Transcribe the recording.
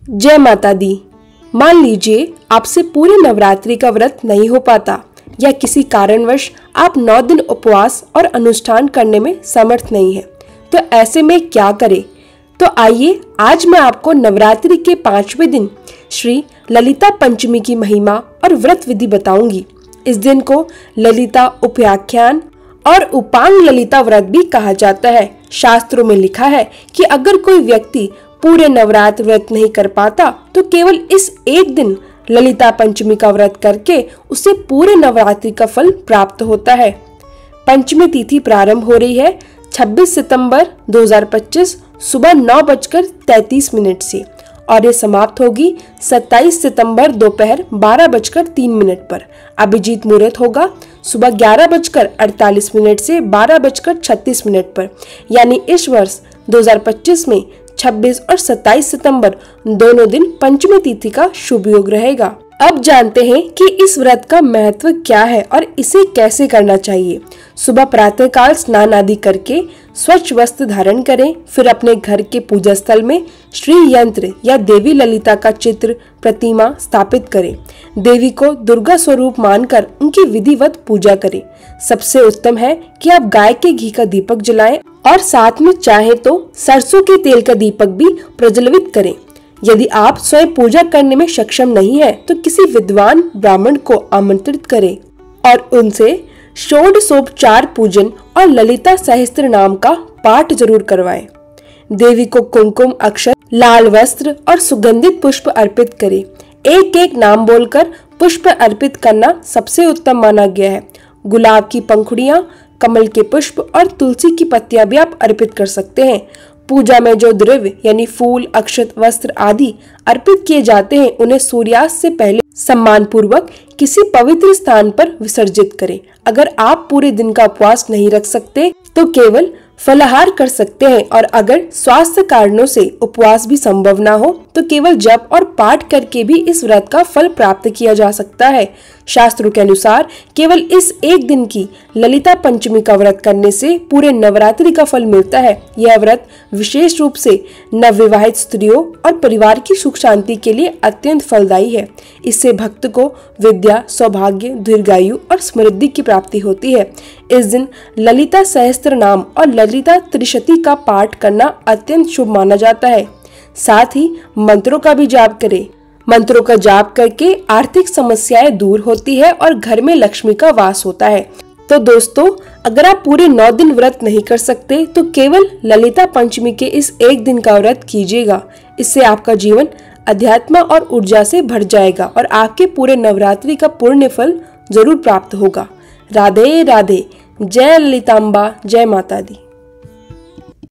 जय माता दी। मान लीजिए आपसे पूरे नवरात्रि का व्रत नहीं हो पाता या किसी कारणवश आप 9 दिन उपवास और अनुष्ठान करने में समर्थ नहीं है, तो ऐसे में क्या करें? तो आइए आज मैं आपको नवरात्रि के 5वें दिन श्री ललिता पंचमी की महिमा और व्रत विधि बताऊंगी। इस दिन को ललिता उपाख्यान और उपांग ललिता व्रत भी कहा जाता है। शास्त्रों में लिखा है कि अगर कोई व्यक्ति पूरे नवरात्र व्रत नहीं कर पाता तो केवल इस एक दिन ललिता पंचमी का व्रत करके उसे पूरे नवरात्रि का फल प्राप्त होता है। पंचमी तिथि प्रारंभ हो रही है 26 सितंबर 2025 सुबह 9:33 से और ये समाप्त होगी 27 सितंबर दोपहर 12:03 पर। अभिजीत मुहूर्त होगा सुबह 11:48 से 12:36 पर। यानी इस वर्ष 2025 में 26 और 27 सितंबर दोनों दिन पंचमी तिथि का शुभ योग रहेगा। अब जानते हैं कि इस व्रत का महत्व क्या है और इसे कैसे करना चाहिए। सुबह प्रातःकाल स्नान आदि करके स्वच्छ वस्त्र धारण करें, फिर अपने घर के पूजा स्थल में श्री यंत्र या देवी ललिता का चित्र प्रतिमा स्थापित करें। देवी को दुर्गा स्वरूप मानकर उनकी विधिवत पूजा करें। सबसे उत्तम है कि आप गाय के घी का दीपक जलाएं और साथ में चाहे तो सरसों के तेल का दीपक भी प्रज्वलित करें। यदि आप स्वयं पूजा करने में सक्षम नहीं है तो किसी विद्वान ब्राह्मण को आमंत्रित करें और उनसे षोडशोपचार पूजन और ललिता सहस्त्र नाम का पाठ जरूर करवाएं। देवी को कुमकुम अक्षत, लाल वस्त्र और सुगंधित पुष्प अर्पित करें। एक एक नाम बोलकर पुष्प अर्पित करना सबसे उत्तम माना गया है। गुलाब की पंखुड़ियां, कमल के पुष्प और तुलसी की पत्तियां भी आप अर्पित कर सकते हैं। पूजा में जो द्रव्य यानी फूल, अक्षत, वस्त्र आदि अर्पित किए जाते हैं उन्हें सूर्यास्त से पहले सम्मान पूर्वक किसी पवित्र स्थान पर विसर्जित करें। अगर आप पूरे दिन का उपवास नहीं रख सकते तो केवल फलाहार कर सकते हैं और अगर स्वास्थ्य कारणों से उपवास भी संभव ना हो तो केवल जप और पाठ करके भी इस व्रत का फल प्राप्त किया जा सकता है। शास्त्रों के अनुसार केवल इस एक दिन की ललिता पंचमी का व्रत करने से पूरे नवरात्रि का फल मिलता है। यह व्रत विशेष रूप से नवविवाहित स्त्रियों और परिवार की सुख शांति के लिए अत्यंत फलदायी है। इससे भक्त को विद्या, सौभाग्य, दीर्घायु और समृद्धि की प्राप्ति होती है। इस दिन ललिता सहस्त्र नाम और ललिता त्रिशती का पाठ करना अत्यंत शुभ माना जाता है। साथ ही मंत्रों का भी जाप करें। मंत्रों का जाप करके आर्थिक समस्याएं दूर होती है और घर में लक्ष्मी का वास होता है। तो दोस्तों, अगर आप पूरे 9 दिन व्रत नहीं कर सकते तो केवल ललिता पंचमी के इस एक दिन का व्रत कीजिएगा। इससे आपका जीवन अध्यात्म और ऊर्जा से भर जाएगा और आपके पूरे नवरात्रि का पुण्य फल जरूर प्राप्त होगा। राधे राधे। जय ललितांबा, जय माता दी।